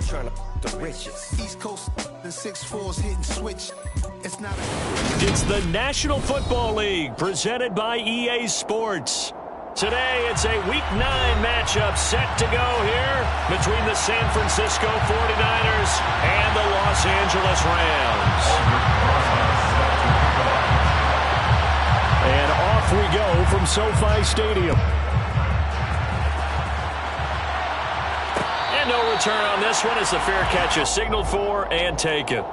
still trying to the riches. East Coast and 6'4's hitting switch. It's not It's the National Football League presented by EA Sports. Today, it's a Week 9 matchup set to go here between the San Francisco 49ers and the Los Angeles Rams. And off we go from SoFi Stadium. And no return on this one as the fair catch is signaled for and taken.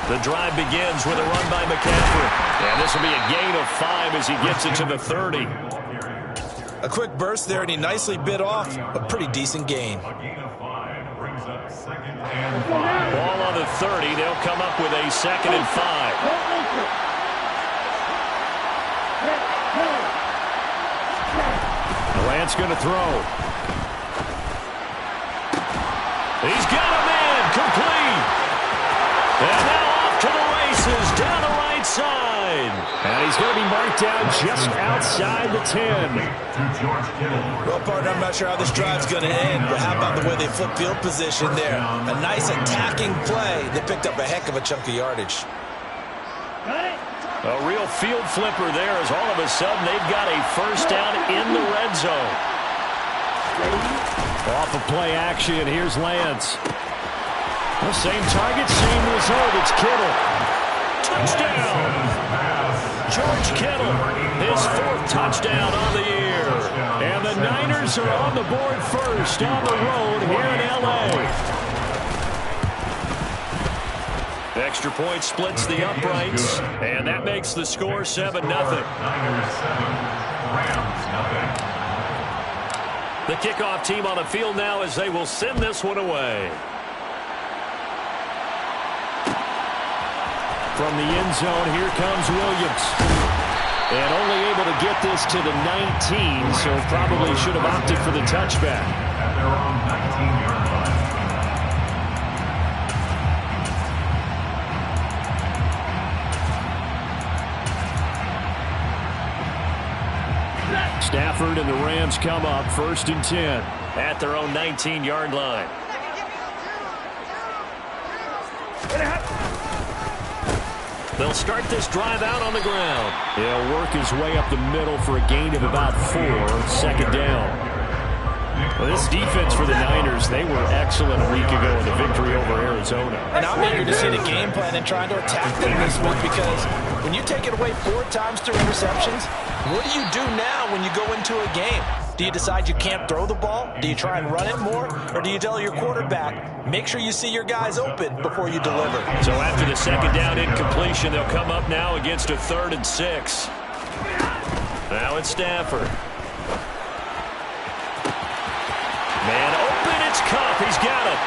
The drive begins with a run by McCaffrey. And this will be a gain of 5 as he gets it to the 30. A quick burst there, and he nicely bit off a pretty decent gain. Ball on the 30. They'll come up with a 2nd and 5. Lance going to throw. He's got a man complete. And now off to the races down the right side. And he's going to be marked down just outside the 10. Well, partner, I'm not sure how this drive's going to end, but how about the way they flip field position there? A nice attacking play. They picked up a heck of a chunk of yardage. A real field flipper there as all of a sudden they've got a first down in the red zone. Off of play action, here's Lance. The same target, same result. It's Kittle. Touchdown! George Kittle, his 4th touchdown on the year. And the Niners are on the board first on the road here in L.A. Extra point splits the uprights, and that makes the score 7-0. The kickoff team on the field now as they will send this one away. From the end zone, here comes Williams. And only able to get this to the 19, so probably should have opted for the touchback. At their own 19-yard line. Stafford and the Rams come up 1st and 10 at their own 19-yard line. They'll start this drive out on the ground. He'll work his way up the middle for a gain of about 4, 2nd down. Well, this defense for the Niners, they were excellent a week ago in the victory over Arizona. And I'm eager to see the game plan and trying to attack them this week because when you take it away 4 times through interceptions, what do you do now when you go into a game? Do you decide you can't throw the ball? Do you try and run it more? Or do you tell your quarterback, make sure you see your guys open before you deliver? So after the 2nd down incompletion, they'll come up now against a 3rd and 6. Now it's Stafford. Man open, it's Kupp. He's got it.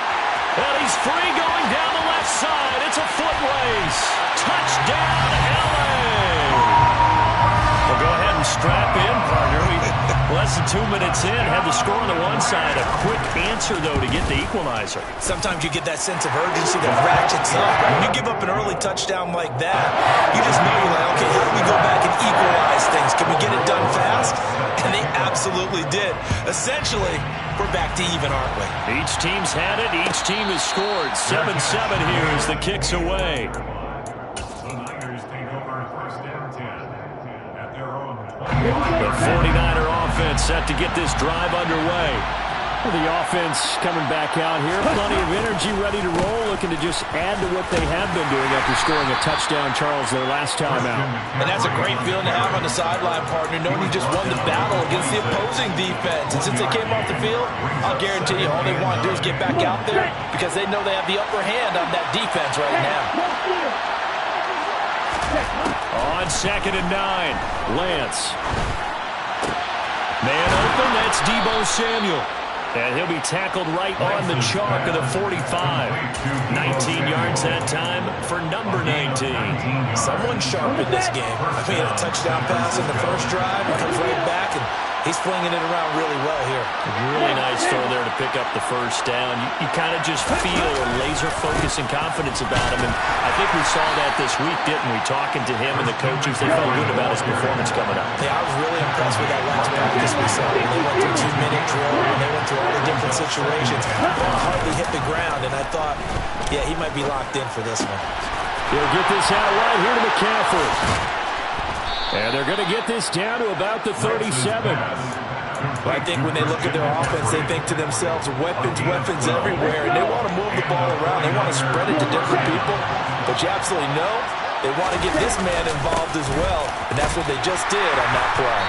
And he's free going down the left side. It's a foot race. Touchdown, L.A. Well, go ahead and strap in, partner. Less than 2 minutes in, had the score on the one side. A quick answer, though, to get the equalizer. Sometimes you get that sense of urgency that ratchets up. When you give up an early touchdown like that, you just know you're like, okay, how do we go back and equalize things? Can we get it done fast? And they absolutely did. Essentially, we're back to even, aren't we? Each team's had it. Each team has scored. 7-7 here as the kick's away. The 49er offense set to get this drive underway. Well, the offense coming back out here. Plenty of energy, ready to roll, looking to just add to what they have been doing after scoring a touchdown, Charles, their last time out. And that's a great feeling to have on the sideline, partner, knowing you just won the battle against the opposing defense. And since they came off the field, I'll guarantee you all they want to do is get back out there because they know they have the upper hand on that defense right now. On 2nd and 9, Lance. Man open, that's Deebo Samuel. And he'll be tackled right on the chalk of the 45. 19 yards that time for number 19. Someone sharp in this game. I mean, a touchdown pass in the first drive. He comes right back and He's flinging it around really well here. Really nice throw there to pick up the first down. You kind of just feel a laser focus and confidence about him, and I think we saw that this week, didn't we? Talking to him and the coaches, they felt good about his performance coming up. Yeah, I was really impressed with that last practice we saw. When they went through 2-minute drill, and they went through all the different situations, ball hardly hit the ground, and I thought, yeah, he might be locked in for this one. He'll get this out right here to McCaffrey. And they're going to get this down to about the 37. I think when they look at their offense, they think to themselves, weapons everywhere, and they want to move the ball around. They want to spread it to different people, but you absolutely know they want to get this man involved as well, and that's what they just did on that play.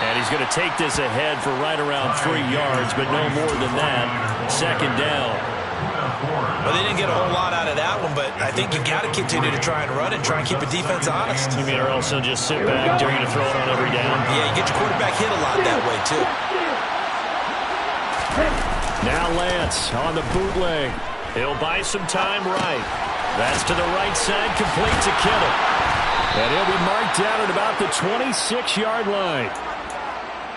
And he's going to take this ahead for right around 3 yards, but no more than that. Second down. Well, they didn't get a whole lot out of that one, but I think you got to continue to try and run it, try and keep the defense honest. You mean or else they'll just sit back, they're going to throw it on every down? Yeah, you get your quarterback hit a lot that way, too. Now Lance on the bootleg. He'll buy some time right. That's to the right side, complete to Kittle. And he'll be marked down at about the 26-yard line.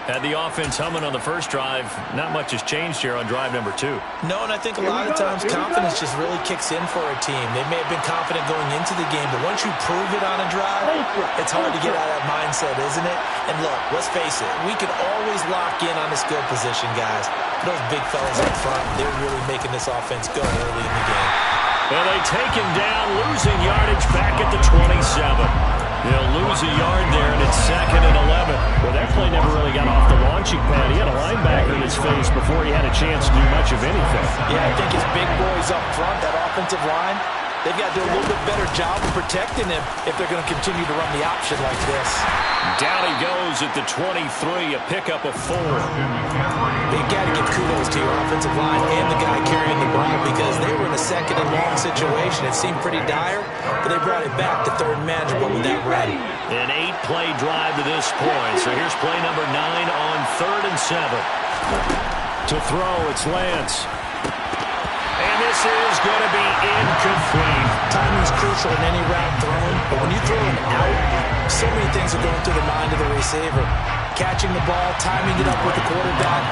Had the offense humming on the first drive. Not much has changed here on drive number 2. No, and I think a lot of times confidence just really kicks in for a team. They may have been confident going into the game, but once you prove it on a drive, it's hard to get out of that mindset, isn't it? And look, let's face it, we can always lock in on the skill position, guys. Those big fellas up front, they're really making this offense go early in the game. And they take him down, losing yardage back at the 27. They'll lose a yard there, and it's 2nd and 11. Well, that play never really got off the launching pad. He had a linebacker in his face before he had a chance to do much of anything. Yeah, I think his big boys up front, that offensive line, they've got to do a little bit better job of protecting him if they're going to continue to run the option like this. Down he goes at the 23, a pickup of 4. You got to give kudos to your offensive line and the guy carrying the ball because they were in a 2nd and long situation. It seemed pretty dire, but they brought it back to 3rd and manageable with that run. An 8-play drive to this point. So here's play number 9 on 3rd and 7. To throw, it's Lance. And this is going to be incomplete. Timing's crucial in any route thrown, but when you throw an out, so many things are going through the mind of the receiver. Catching the ball, timing it up with the quarterback.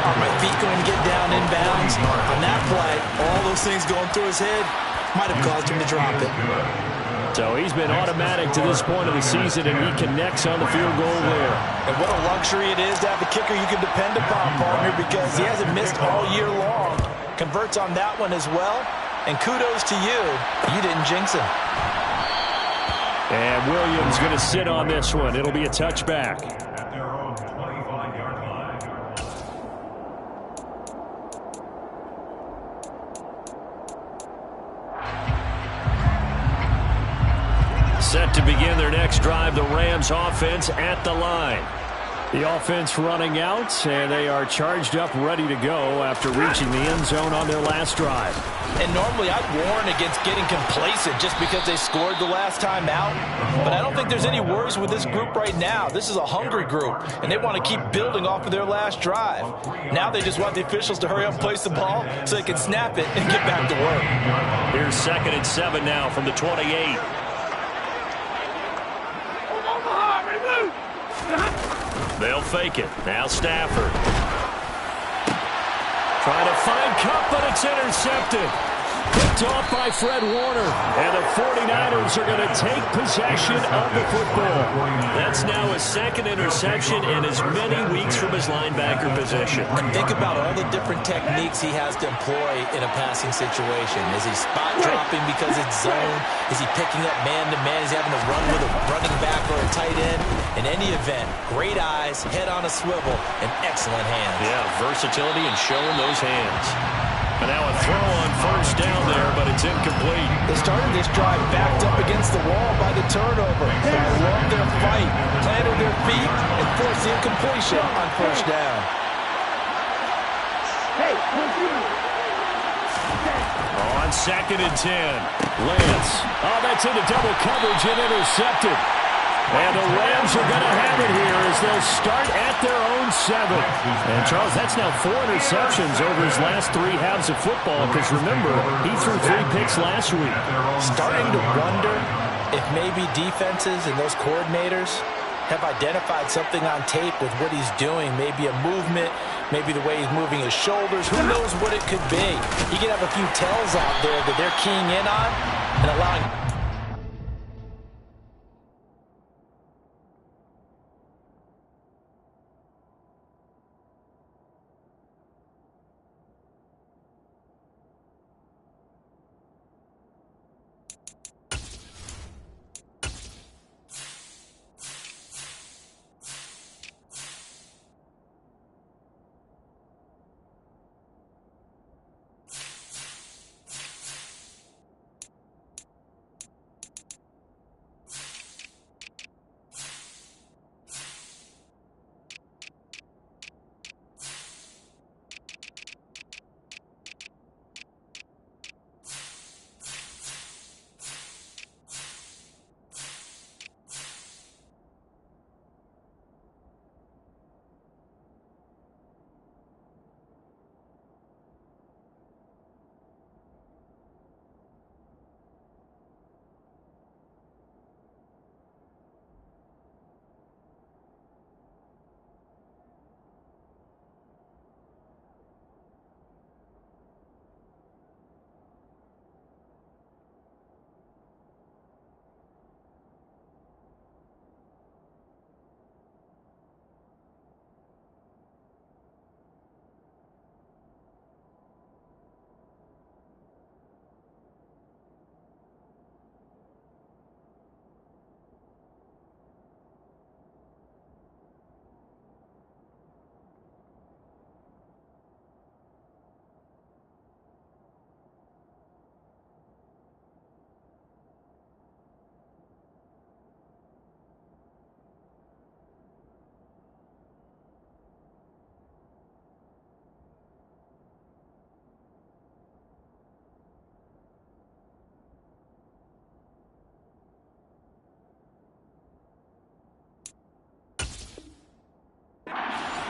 Are my feet going to get down inbounds? On that play, all those things going through his head might have caused him to drop it. So he's been automatic to this point of the season, and he connects on the field goal there. And what a luxury it is to have a kicker you can depend upon, partner, because he hasn't missed all year long. Converts on that one as well. And kudos to you. You didn't jinx him. And Williams going to sit on this one. It'll be a touchback. Set to begin their next drive, the Rams offense at the line. The offense running out, and they are charged up, ready to go after reaching the end zone on their last drive. And normally I'd warn against getting complacent just because they scored the last time out. But I don't think there's any worries with this group right now. This is a hungry group, and they want to keep building off of their last drive. Now they just want the officials to hurry up and place the ball so they can snap it and get back to work. Here's 2nd and 7 now from the 28. They'll fake it. Now Stafford. Trying to find Kupp, but it's intercepted. Picked off by Fred Warner. And the 49ers are going to take possession of the football. That's now his 2nd interception in as many weeks from his linebacker position. And think about all the different techniques he has to employ in a passing situation. Is he spot dropping because it's zone? Is he picking up man-to-man? Is he having to run with a running back or a tight end? In any event, great eyes, head on a swivel, and excellent hands. Yeah, versatility and showing those hands. And now a throw on 1st down there, but it's incomplete. They started this drive backed up against the wall by the turnover. But I love their fight, planted their feet, and forced the incompletion on 1st down. On 2nd and 10. Lance. Oh, that's into double coverage and intercepted. And the Rams are going to have it here as they'll start at their own 7. And, Charles, that's now 4 interceptions over his last 3 halves of football because, remember, he threw 3 picks last week. Starting to wonder if maybe defenses and those coordinators have identified something on tape with what he's doing. Maybe a movement, maybe the way he's moving his shoulders. Who knows what it could be? He could have a few tells out there that they're keying in on and allowing.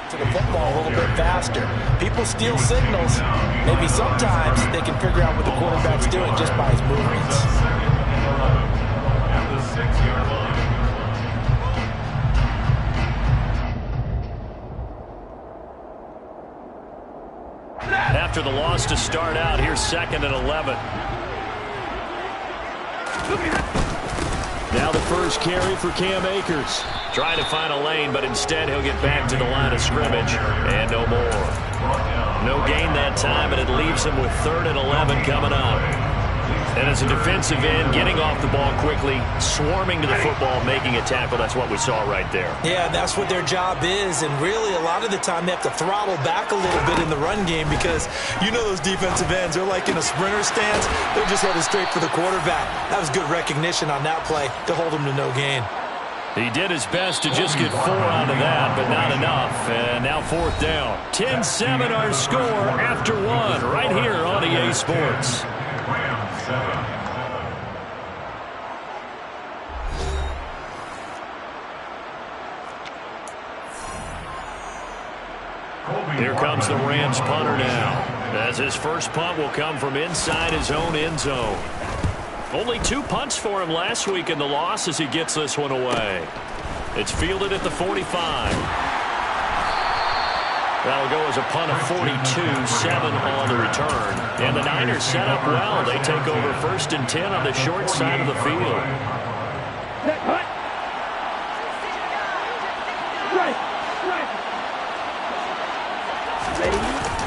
To the football a little bit faster. People steal signals. Maybe sometimes they can figure out what the quarterback's doing just by his movements. At the 6-yard line. After the loss to start out, here's 2nd and 11. Now the first carry for Cam Akers. Trying to find a lane, but instead he'll get back to the line of scrimmage. And no more. No gain that time, and it leaves him with 3rd and 11 coming up. And as a defensive end, getting off the ball quickly, swarming to the football, making a tackle, that's what we saw right there. Yeah, that's what their job is, and really a lot of the time they have to throttle back a little bit in the run game because you know those defensive ends, they're like in a sprinter stance, they're just headed straight for the quarterback. That was good recognition on that play to hold him to no gain. He did his best to just get 4 out of that, but not enough. And now 4th down. 10-7 our score after 1 right here on EA Sports. Here comes the Rams punter now, as his first punt will come from inside his own end zone. Only 2 punts for him last week in the loss as he gets this one away. It's fielded at the 45. That'll go as a punt of 42, 7 on the return. And the Niners set up well. They take over 1st and 10 on the short side of the field.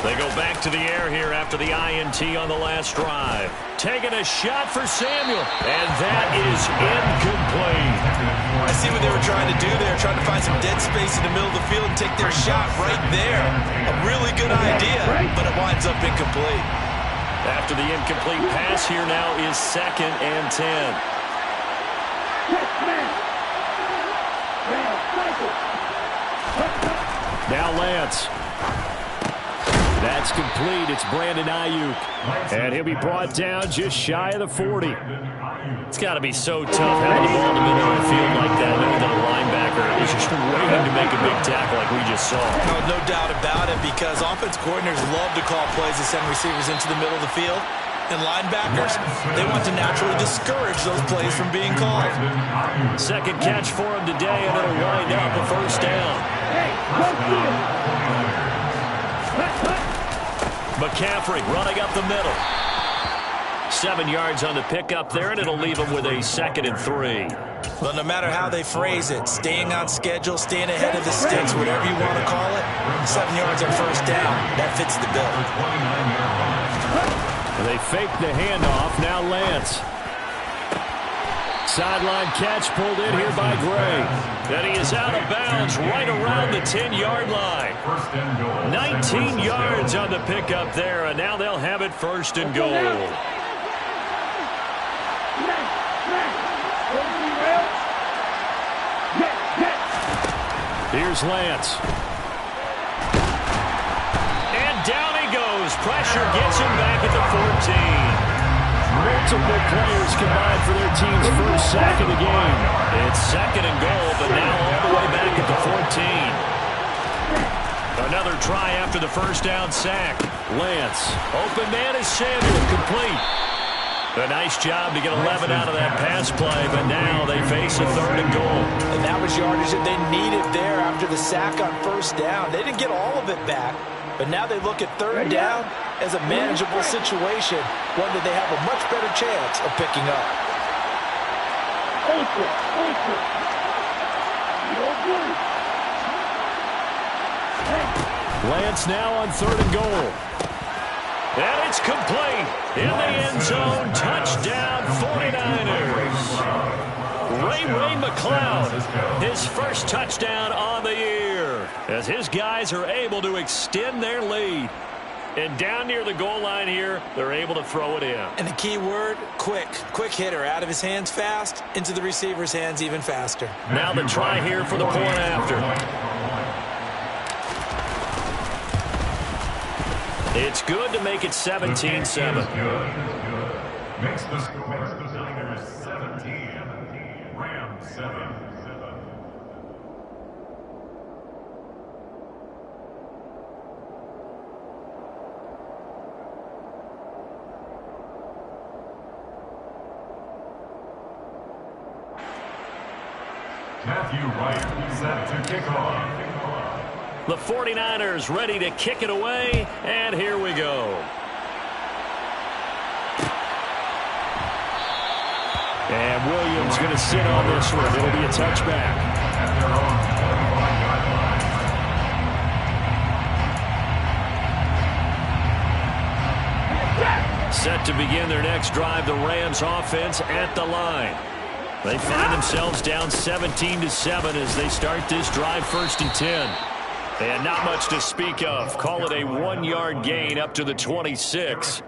They go back to the air here after the INT on the last drive. Taking a shot for Samuel, and that is incomplete. I see what they were trying to do there, trying to find some dead space in the middle of the field and take their shot right there. A really good idea, but it winds up incomplete. After the incomplete pass, here now is 2nd and 10. Now Lance. That's complete. It's Brandon Ayuk. And he'll be brought down just shy of the 40. It's got to be so tough having the ball in the middle of the field like that, knowing that a linebacker is just waiting to make a big tackle like we just saw. No doubt about it, because offense coordinators love to call plays and send receivers into the middle of the field. And linebackers, they want to naturally discourage those plays from being called. Second catch for him today, and it'll wind up a first down. McCaffrey running up the middle. 7 yards on the pickup there, and it'll leave him with a 2nd and 3. Well, no matter how they phrase it, staying on schedule, staying ahead of the sticks, whatever you want to call it, 7 yards on first down, that fits the bill. They fake the handoff. Now Lance. Sideline catch pulled in here by Gray. And he is out of bounds right around the 10-yard line. 19 yards on the pickup there, and now they'll have it 1st and goal. Here's Lance. And down he goes. Pressure gets him back at the 14. Multiple players combined for their team's first sack of the game. It's 2nd and goal, but now all the way back at the 14. Another try after the first down sack. Lance. Open man is Samuel, complete. A nice job to get 11 out of that pass play, but now they face a 3rd and goal. And that was yardage that they needed there after the sack on first down. They didn't get all of it back, but now they look at 3rd down as a manageable situation, one that they have a much better chance of picking up. Lance now on 3rd and goal. And it's complete. In the end zone, touchdown 49ers. Ray McCloud, his first touchdown on the year, as his guys are able to extend their lead. And down near the goal line here, they're able to throw it in. And the key word, quick. Quick hitter, out of his hands fast, into the receiver's hands even faster. Now the try here for the point after. It's good to make it 17-7. Makes the score the Niners 17, Rams 7. Matthew Wright set to kick off. The 49ers ready to kick it away, and here we go. And Williams going to sit on this one. It'll be a touchback. Set to begin their next drive, the Rams offense at the line. They find themselves down 17-7 as they start this drive 1st and 10. And not much to speak of. Call it a 1-yard gain up to the 26. The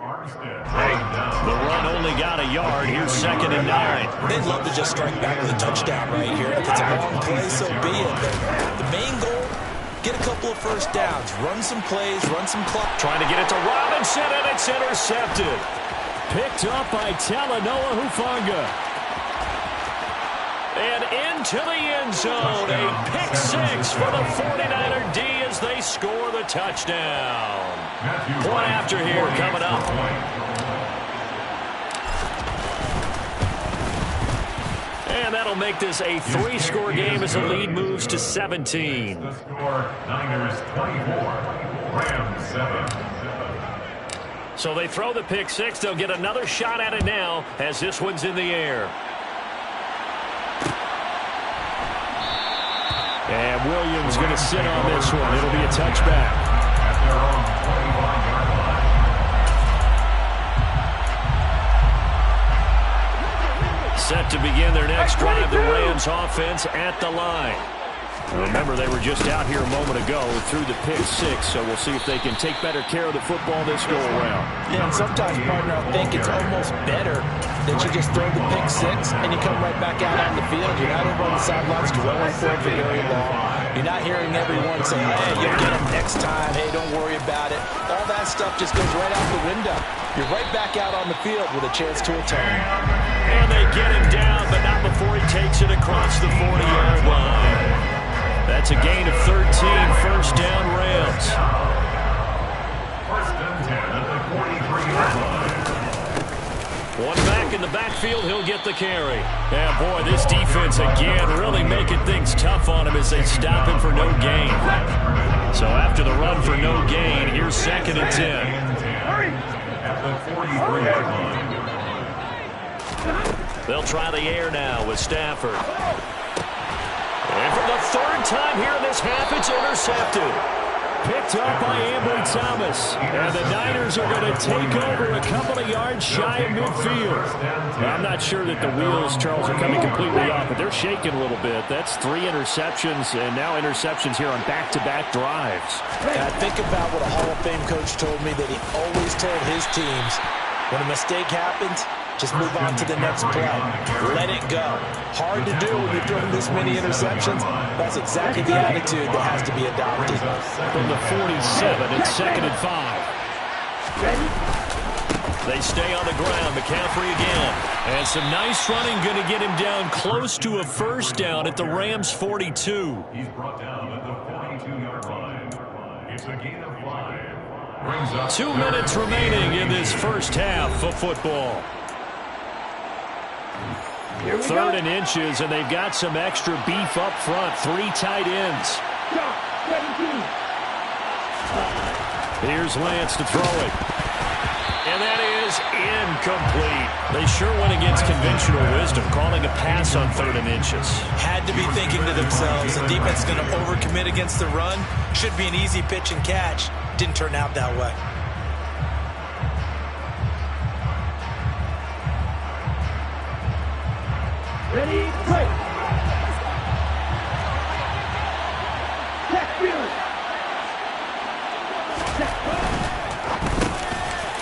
run only got a yard. Here's 2nd and 9. They'd love to just strike back with a touchdown right here. If it's a long play, so be it. But the main goal, get a couple of first downs. Run some plays, run some clock. Trying to get it to Robinson, and it's intercepted. Picked up by Talanoa Hufanga. And into the end zone, a pick 6 for the 49er D as they score the touchdown. Point after here coming up. And that'll make this a 3-score game as the lead moves to 17. The score, Niners 24, Rams 7. So they throw the pick 6. They'll get another shot at it now as this one's in the air. And Williams going to sit on this one. It'll be a touchback. At their own 25-yard line. Set to begin their next drive, the Rams offense at the line. Remember, they were just out here a moment ago through the pick 6, so we'll see if they can take better care of the football this go-around. Yeah, and sometimes, partner, I think it's almost better that you just throw the pick 6 and you come right back out on the field. You're not over on the sidelines dwelling for it for very long. You're not hearing everyone say, hey, you'll get him next time. Hey, don't worry about it. All that stuff just goes right out the window. You're right back out on the field with a chance to atone. And they get him down, but not before he takes it across the 40-yard line. That's a gain of 13, first down Rams. 1st and 10 at the 43-yard line. up the carry. And, boy, this defense again really making things tough on him as they stop him for no gain. So after the run for no gain, here's 2nd and 10. At the 43-yard line. They'll try the air now with Stafford. And for the 3rd time here in this half, it's intercepted. Picked up by Ambry Thomas. And the Niners are going to take over a couple of yards shy of midfield. I'm not sure that the wheels, Charles, are coming completely off, but they're shaking a little bit. That's 3 interceptions, and now interceptions here on back-to-back drives. I think about what a Hall of Fame coach told me that he always told his teams, when a mistake happens, just move on to the next play. Let it go. Hard to do when you're throwing this many interceptions. That's exactly the attitude that has to be adopted. From the 47, it's 2nd and 5. They stay on the ground. McCaffrey again. And some nice running, going to get him down close to a 1st down at the Rams' 42. He's brought down at the 42-yard line. It's a gain of 5. 2 minutes remaining in this first half of football. 3rd and inches, and they've got some extra beef up front. 3 tight ends. Here's Lance to throw it. And that is incomplete. They sure went against conventional wisdom, calling a pass on 3rd and inches. Had to be thinking to themselves, the defense is going to overcommit against the run. Should be an easy pitch and catch. Didn't turn out that way. Ready, play.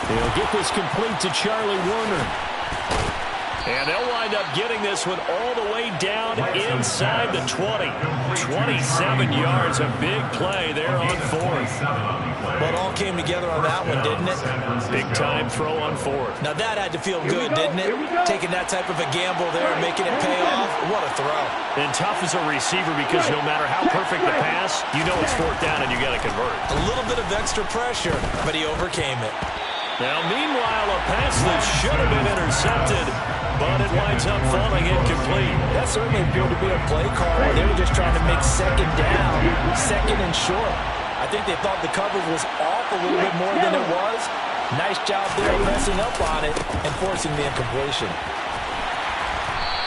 He'll get this complete to Charlie Werner. And they'll wind up getting this one all the way down inside the 20. 27 yards, a big play there on 4th. But all came together on that one, didn't it? Big time throw on 4th. Now that had to feel good, didn't it? Taking that type of a gamble there and making it pay off. What a throw. And tough as a receiver because no matter how perfect the pass, you know it's 4th down and you got to convert. A little bit of extra pressure, but he overcame it. Now, meanwhile, a pass that should have been intercepted, but it winds up falling incomplete. That certainly appeared to be a play call. They were just trying to make 2nd down, 2nd and short. I think they thought the coverage was off a little bit more than it was. Nice job there pressing up on it and forcing the incompletion.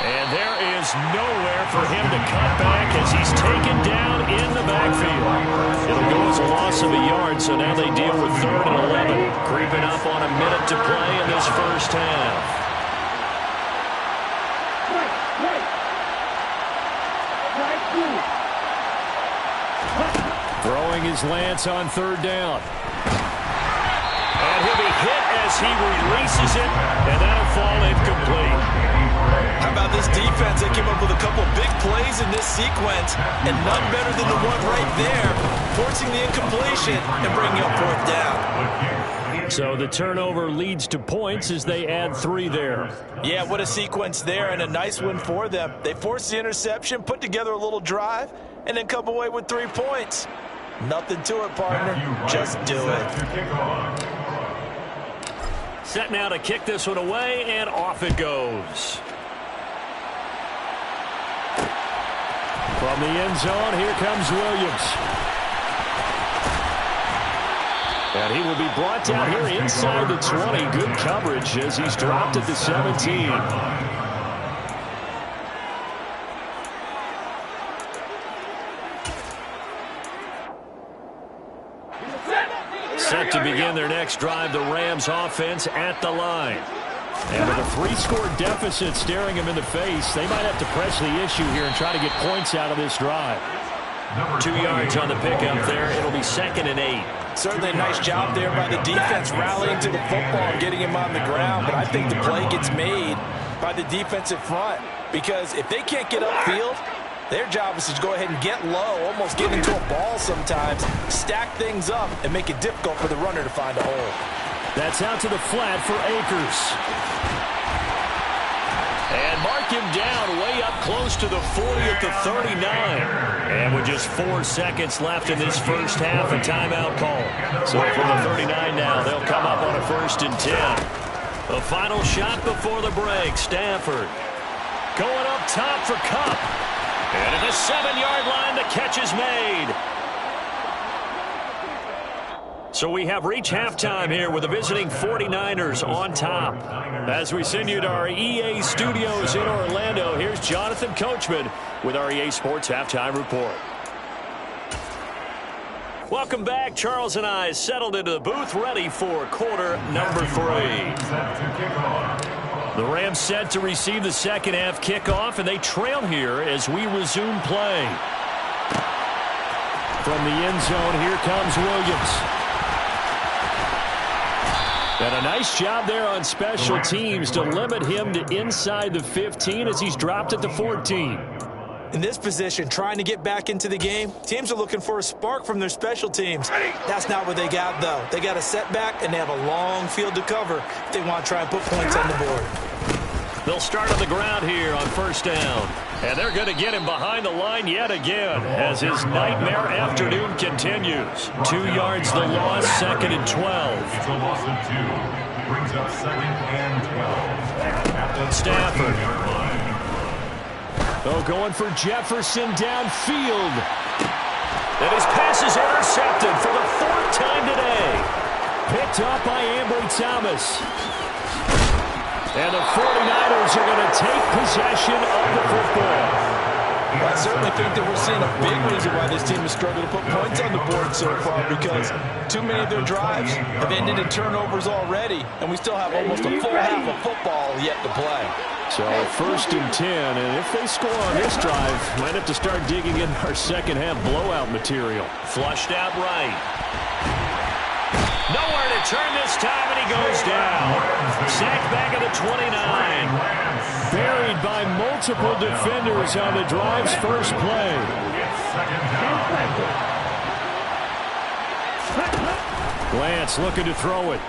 And there is nowhere for him to cut back as he's taken down in the backfield. It'll go as a loss of a yard, so now they deal with 3rd and 11. Creeping up on a minute to play in this first half. Throwing his Lance on 3rd down. And he'll be hit as he releases it, and that'll fall incomplete. How about this defense? They came up with a couple big plays in this sequence, and none better than the one right there, forcing the incompletion and bringing up 4th down. So the turnover leads to points as they add 3 there. Yeah, what a sequence there, and a nice win for them. They forced the interception, put together a little drive, and then come away with 3 points. Nothing to it, partner. Just do it. Set now to kick this one away, and off it goes. From the end zone, here comes Williams. And he will be brought down here inside the 20. Good coverage as he's dropped at the 17. Set to begin their next drive, the Rams offense at the line. And with a 3-score deficit staring them in the face, they might have to press the issue here and try to get points out of this drive. 2 yards on the pickup there. It'll be 2nd and 8. Certainly a nice job there by the defense rallying to the football and getting him on the ground. But I think the play gets made by the defensive front. Because if they can't get upfield, their job is to go ahead and get low, almost get into a ball sometimes, stack things up, and make it difficult for the runner to find a hole. That's out to the flat for Akers. And mark him down way up close to the 40 at the 39. And with just 4 seconds left in this first half, a timeout call. So from the 39 now, they'll come up on a 1st and 10. A final shot before the break. Stafford going up top for Kupp. And at the 7-yard line, the catch is made. So we have reached halftime here with the visiting 49ers on top. As we send you to our EA studios in Orlando, here's Jonathan Coachman with our EA Sports Halftime Report. Welcome back. Charles and I settled into the booth, ready for quarter number 3. The Rams set to receive the second half kickoff, and they trail here as we resume play. From the end zone, here comes Williams. And a nice job there on special teams to limit him to inside the 15 as he's dropped at the 14. In this position, trying to get back into the game, teams are looking for a spark from their special teams. That's not what they got, though. They got a setback, and they have a long field to cover if they want to try and put points on the board. They'll start on the ground here on first down. And they're going to get him behind the line yet again as his nightmare afternoon continues. 2 yards the loss, 2nd and 12. It's a loss of 2. Brings up 2nd and 12. At the Stafford. 13-yard line. Oh, going for Jefferson downfield. And his pass is intercepted for the 4th time today. Picked up by Ambry Thomas. And the 49ers are going to take possession of the football. Well, I certainly think that we're seeing a big reason why this team has struggled to put points on the board so far, because too many of their drives have ended in turnovers already, and we still have almost a full half of football yet to play. So 1st and 10, and if they score on this drive, might have to start digging in our second half blowout material. Flushed out right. Nowhere to turn this time, and he goes down. Sacked back at the 29. Buried by multiple defenders on the drive's first play. Lance looking to throw it.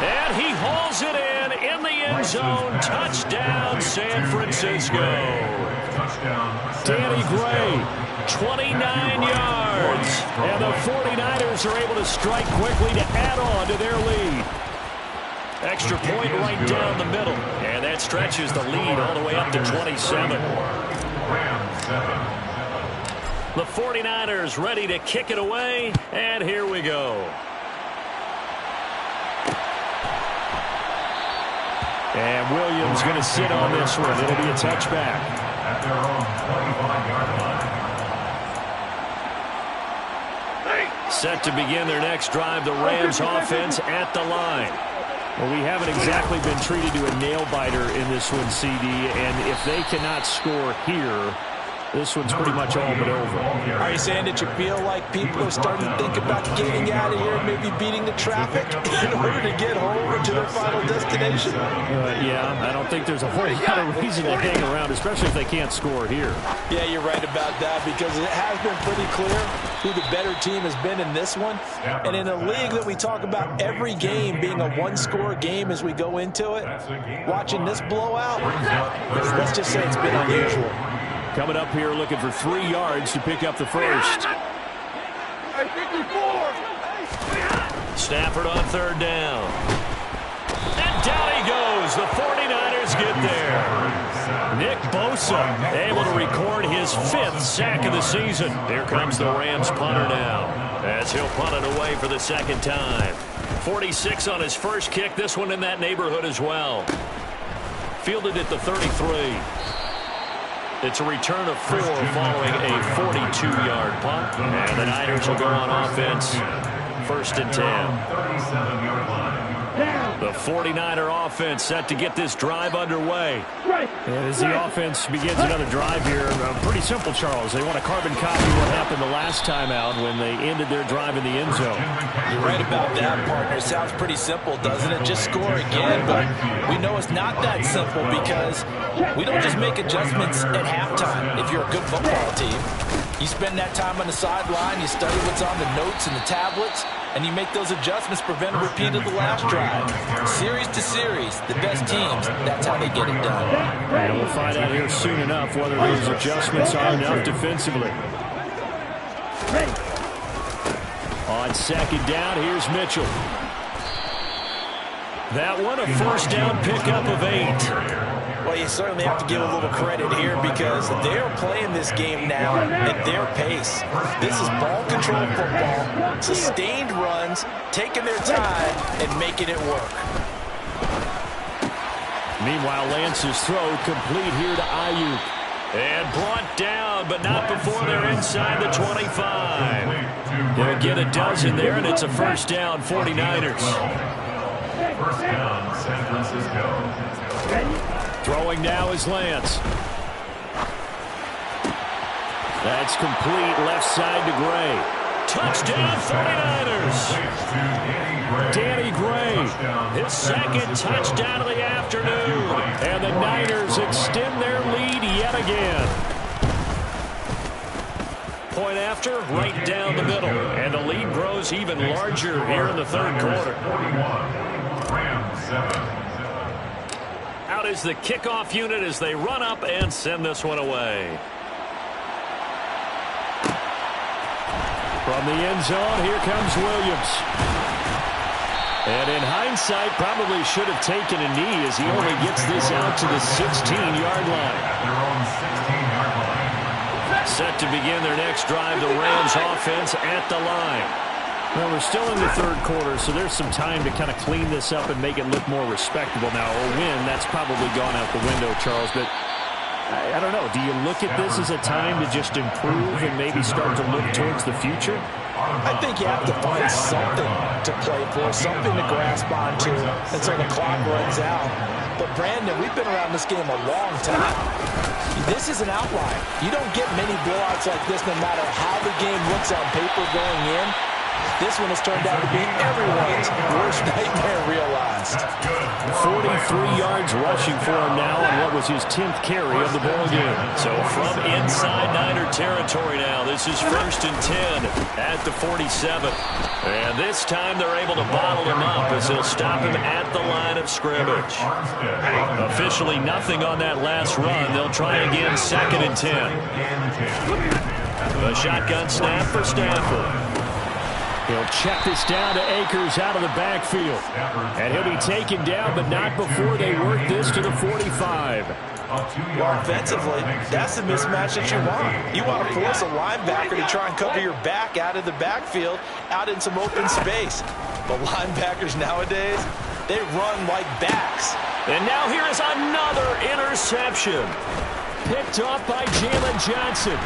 And he hauls it in the end zone. Touchdown, San Francisco. Danny Gray, 29 yards. And the 49ers are able to strike quickly to add on to their lead. Extra point right down the middle. And that stretches the lead all the way up to 27. The 49ers ready to kick it away. And here we go. And Williams going to sit on this one. It'll be a touchback. At their own 25-yard line. Set to begin their next drive, the Rams offense at the line. Well, we haven't exactly been treated to a nail-biter in this one, CD, and if they cannot score here, this one's pretty much all but over. Are you saying that you feel like people are starting to think about getting out of here, maybe beating the traffic in order to get home to their final destination? Yeah, I don't think there's a whole lot of reason to hang around, especially if they can't score here. Yeah, you're right about that, because it has been pretty clear who the better team has been in this one. And in a league that we talk about every game being a one-score game as we go into it, watching this blowout, let's just say it's been unusual. Coming up here looking for 3 yards to pick up the first. Stafford on 3rd down. And down he goes. The 49ers get there. Nick Bosa able to record his 5th sack of the season. Here comes the Rams punter now, as he'll punt it away for the 2nd time. 46 on his first kick. This one in that neighborhood as well. Fielded at the 33. It's a return of 4 following a 42-yard punt. And the Niners will go on offense. 1st and 10. The 49er offense set to get this drive underway. And as the offense begins another drive here, pretty simple, Charles. They want to carbon copy what happened the last time out when they ended their drive in the end zone. You're right about that, partner. It sounds pretty simple, doesn't it? Just score again, but we know it's not that simple because we don't just make adjustments at halftime if you're a good football team. You spend that time on the sideline, you study what's on the notes and the tablets, and you make those adjustments, prevent a repeat of the last drive. Series to series, the best teams, that's how they get it done. And we'll find out here soon enough whether those adjustments are enough defensively. On 2nd down, here's Mitchell. That one a first down pickup of 8. Well, you certainly have to give a little credit here because they're playing this game now at their pace. This is ball control football, sustained runs, taking their time and making it work. Meanwhile, Lance's throw complete here to Ayuk. And brought down, but not before they're inside the 25. They'll get a dozen there, and it's a first down, 49ers. First down, San Francisco. Throwing now is Lance. That's complete left side to Gray. Touchdown, 49ers. Danny Gray. His second touchdown of the afternoon. And the Niners extend their lead yet again. Point after, right down the middle. And the lead grows even larger here in the third quarter. Out is the kickoff unit as they run up and send this one away. From the end zone, here comes Williams. And in hindsight, probably should have taken a knee as he only gets this out to the 16-yard line. Set to begin their next drive, the Rams offense at the line. Well, we're still in the third quarter, so there's some time to kind of clean this up and make it look more respectable now. A win, that's probably gone out the window, Charles, but I don't know. Do you look at this as a time to just improve and maybe start to look towards the future? I think you have to find something to play for, something to grasp onto until the clock runs out. But, Brandon, we've been around this game a long time. This is an outlier. You don't get many blowouts like this no matter how the game looks on paper going in. This one has turned out to be everyone's worst nightmare realized. 43 yards rushing for him now on what was his 10th carry of the ball game. So from inside Niner territory now, this is 1st and 10 at the 47. And this time they're able to bottle him up as they'll stop him at the line of scrimmage. Officially nothing on that last run. They'll try again 2nd and 10. A shotgun snap for Stafford. He'll check this down to Akers out of the backfield. And he'll be taken down, but not before they work this to the 45. Well, offensively, that's the mismatch that you want. You want to force a linebacker to try and cover your back out of the backfield, out in some open space. But linebackers nowadays, they run like backs. And now here is another interception. Picked off by Jalen Johnson.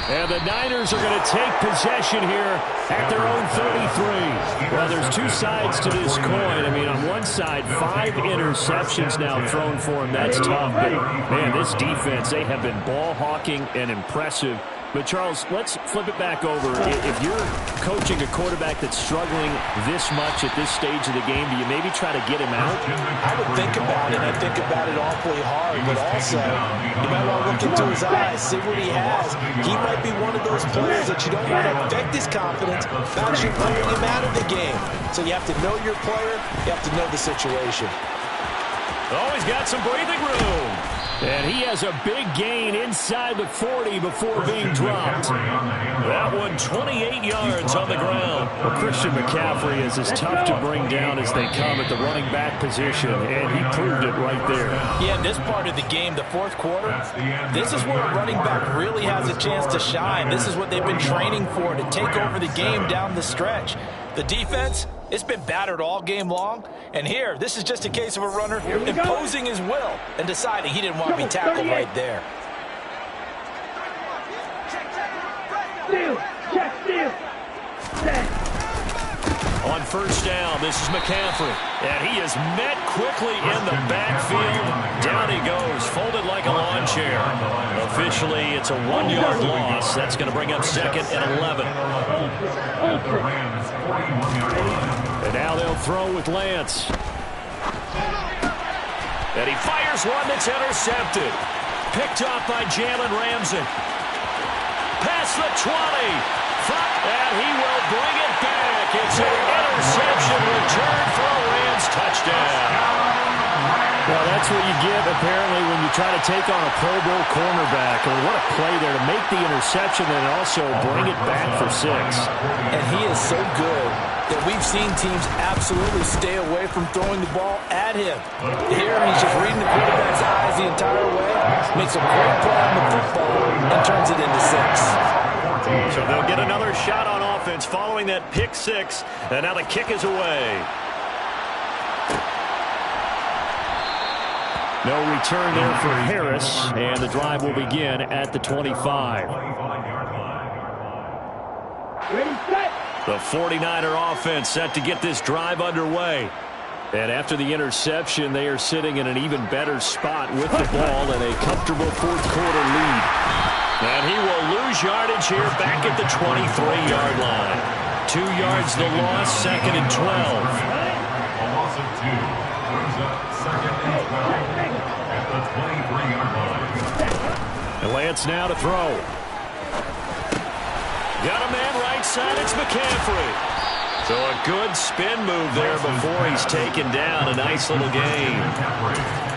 And the Niners are going to take possession here at their own 33. Well, there's two sides to this coin. I mean, on one side, 5 interceptions now thrown for him. That's tough. But, man, this defense, they have been ball hawking and impressive. But, Charles, let's flip it back over. If you're coaching a quarterback that's struggling this much at this stage of the game, do you maybe try to get him out? I would think about it. I think about it awfully hard. But also, you might want to look into his eyes, see what he has. He might be one of those players that you don't want to affect his confidence by actually pulling him out of the game. So you have to know your player. You have to know the situation. Oh, he's got some breathing room. And he has a big gain inside the 40 before being dropped. That one 28 yards on the ground. Well, Christian McCaffrey is as tough to bring down as they come at the running back position, and he proved it right there. Yeah, this part of the game, the fourth quarter, this is where a running back really has a chance to shine. This is what they've been training for, to take over the game down the stretch. The defense, it's been battered all game long. And here, this is just a case of a runner imposing his will and deciding he didn't want to be tackled right there. On first down, this is McCaffrey. And he is met quickly in the backfield. Down he goes, folded like a lawn chair. Officially, it's a 1-yard loss. That's going to bring up 2nd and 11. And now they'll throw with Lance. And he fires one that's intercepted. Picked off by Jalen Ramsey. Past the 20. And he will bring it back. It's an interception return for a Rams touchdown. Well, that's what you get, apparently, when you try to take on a Pro Bowl cornerback. I mean, what a play there to make the interception and also bring it back for 6. And he is so good that we've seen teams absolutely stay away from throwing the ball at him. Here, he's just reading the quarterback's eyes the entire way, makes a great play on the football, and turns it into 6. So they'll get another shot on offense following that pick 6, and now the kick is away. No return there for Harris, and the drive will begin at the 25. Ready, set. The 49er offense set to get this drive underway. And after the interception, they are sitting in an even better spot with the ball and a comfortable fourth-quarter lead. And he will lose yardage here back at the 23-yard line. 2 yards the loss, 2nd and 12. A loss of 2. Brings up 2nd and 12 at the 23-yard line. And Lance now to throw. Got a man right side, it's McCaffrey. So a good spin move there before he's taken down. A nice little gain.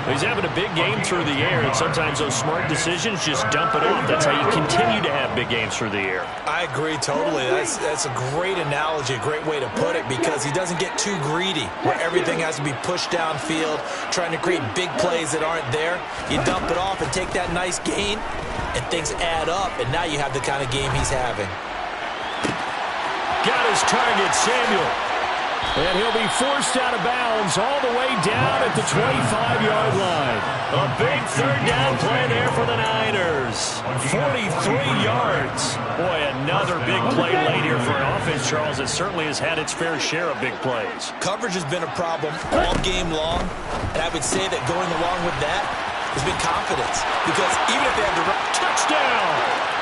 He's having a big game through the air, and sometimes those smart decisions just dump it off. That's how you continue to have big games through the air. I agree totally. That's a great analogy, a great way to put it, because he doesn't get too greedy where everything has to be pushed downfield, trying to create big plays that aren't there. You dump it off and take that nice gain, and things add up, and now you have the kind of game he's having. Got his target, Samuel. And he'll be forced out of bounds all the way down at the 25-yard line. A big third down play there for the Niners. 43 yards. Boy, another big play late here for an offense, Charles, that certainly has had its fair share of big plays. Coverage has been a problem all game long, and I would say that going along with that has been confidence. Because even if they have to run, touchdown!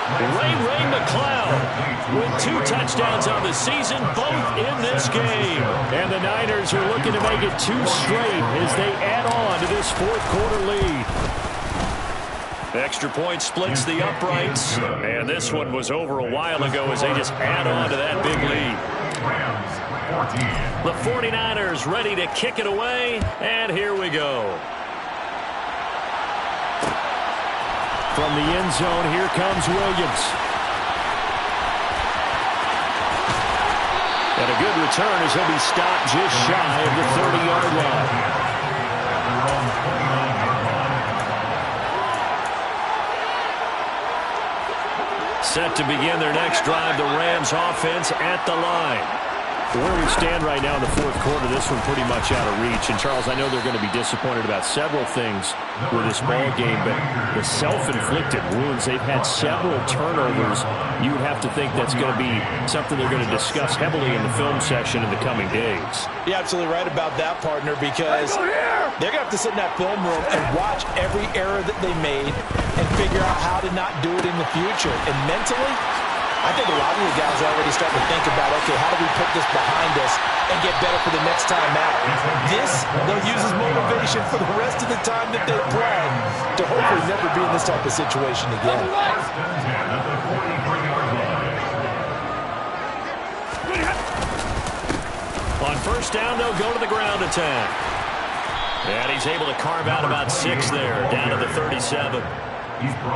Ray McCloud with 2 touchdowns on the season, both in this game. And the Niners are looking to make it 2 straight as they add on to this fourth-quarter lead. Extra point splits the uprights, and this one was over a while ago as they just add on to that big lead. The 49ers ready to kick it away, and here we go. From the end zone, here comes Williams. And a good return as he'll be stopped just shy of the 30-yard line. Set to begin their next drive, the Rams offense at the line. Where we stand right now in the fourth quarter, this one pretty much out of reach. And, Charles, I know they're going to be disappointed about several things with this ball game, but the self-inflicted wounds, they've had several turnovers. You would have to think that's going to be something they're going to discuss heavily in the film session in the coming days. You're absolutely right about that, partner, because they're going to have to sit in that film room and watch every error that they made and figure out how to not do it in the future. And mentally, I think a lot of these guys are already starting to think about, okay, how do we put this behind us and get better for the next time out? This, they'll use as motivation for the rest of the time that they play to hopefully never be in this type of situation again. On first down, they'll go to the ground attack. And he's able to carve out about 6 there, down to the 37.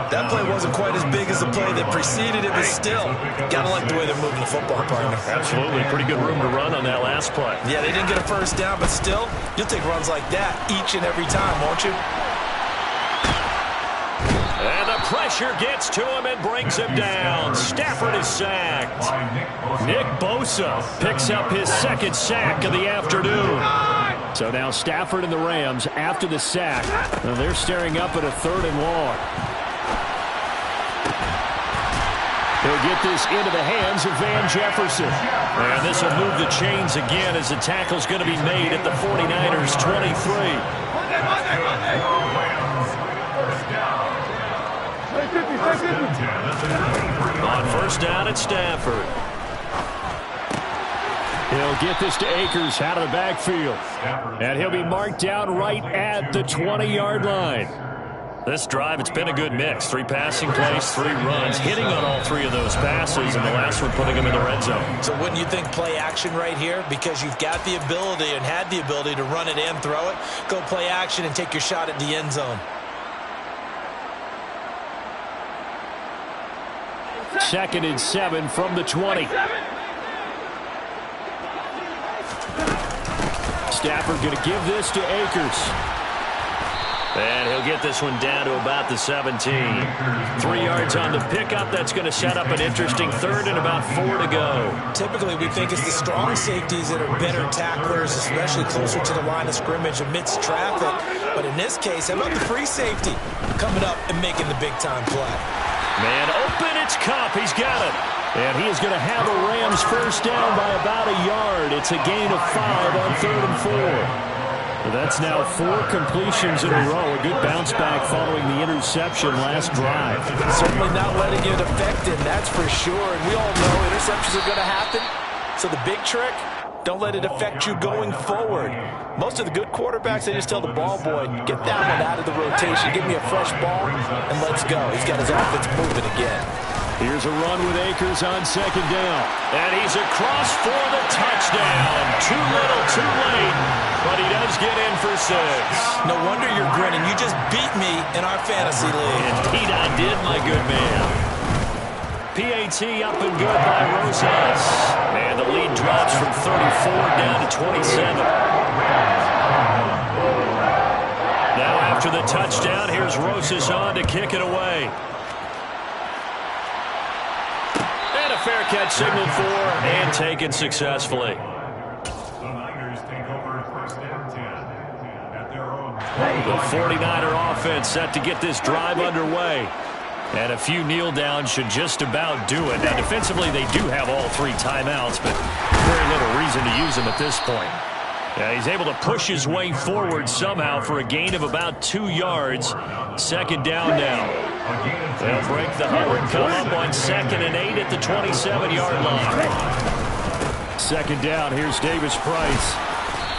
That play wasn't quite as big as the play that preceded it, but still, gotta like the way they're moving the football, partner. Absolutely, pretty good room to run on that last play. Yeah, they didn't get a first down, but still, you'll take runs like that each and every time, won't you? And the pressure gets to him and brings him down. Stafford is sacked. Nick Bosa picks up his 2nd sack of the afternoon. So now Stafford and the Rams, after the sack, they're staring up at a 3rd and long. He'll get this into the hands of Van Jefferson. And this will move the chains again as the tackle's going to be made at the 49ers' 23. On first down at Stafford. He'll get this to Akers out of the backfield. And he'll be marked down right at the 20-yard line. This drive, it's been a good mix. 3 passing plays, 3 runs, hitting on all 3 of those passes, and the last one putting them in the red zone. So wouldn't you think play action right here? Because you've got the ability and had the ability to run it and throw it. Go play action and take your shot at the end zone. Second and 7 from the 20. Stafford going to give this to Akers. And he'll get this one down to about the 17. 3 yards on the pickup. That's going to set up an interesting third and about 4 to go. Typically, we think it's the strong safeties that are better tacklers, especially closer to the line of scrimmage amidst traffic. But in this case, how about the free safety coming up and making the big-time play? Man open, it's Kupp. He's got it. And he is going to have the Rams first down by about a yard. It's a gain of 5 on 3rd and 4. Well, that's now 4 completions in a row. A good bounce back following the interception last drive. Certainly not letting it affect him, that's for sure. And we all know interceptions are going to happen. So the big trick, don't let it affect you going forward. Most of the good quarterbacks, they just tell the ball boy, get that one out of the rotation, give me a fresh ball, and let's go. He's got his offense moving again. Here's a run with Akers on 2nd down. And he's across for the touchdown. Too little, too late. But he does get in for 6. No wonder you're grinning. You just beat me in our fantasy league. Indeed I did, my good man. PAT up and good by Rosas. And the lead drops from 34 down to 27. Now after the touchdown, here's Rosas on to kick it away. And a fair catch signaled for and taken successfully. The Niners take over 1st and 10 at their own. The 49er offense set to get this drive underway. And a few kneel downs should just about do it. Now, defensively, they do have all 3 timeouts, but very little reason to use them at this point. Yeah, he's able to push his way forward somehow for a gain of about 2 yards. 2nd down now. They'll break the huddle and come up on 2nd and 8 at the 27-yard line. 2nd down, here's Davis Price.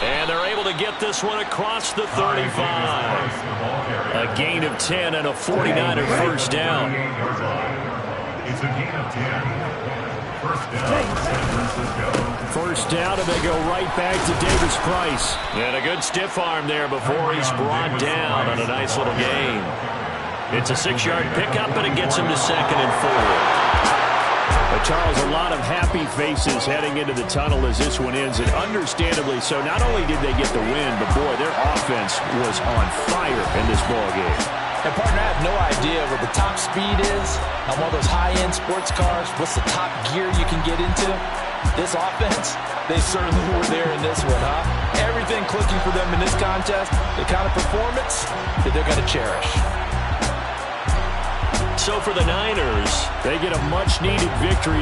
And they're able to get this one across the 35. A gain of 10 and a 49er first down. It's a gain of 10. First down, San Francisco. First down, and they go right back to Davis Price. And a good stiff arm there before he's brought down on a nice little gain. It's a 6-yard pickup, and it gets him to 2nd and 4. But Charles, a lot of happy faces heading into the tunnel as this one ends, and understandably so. Not only did they get the win, but boy, their offense was on fire in this ball game. And partner, I have no idea what the top speed is on one of those high-end sports cars. What's the top gear you can get into? This offense, they certainly were there in this one, huh? Everything clicking for them in this contest, the kind of performance that they're going to cherish. So for the Niners, they get a much-needed victory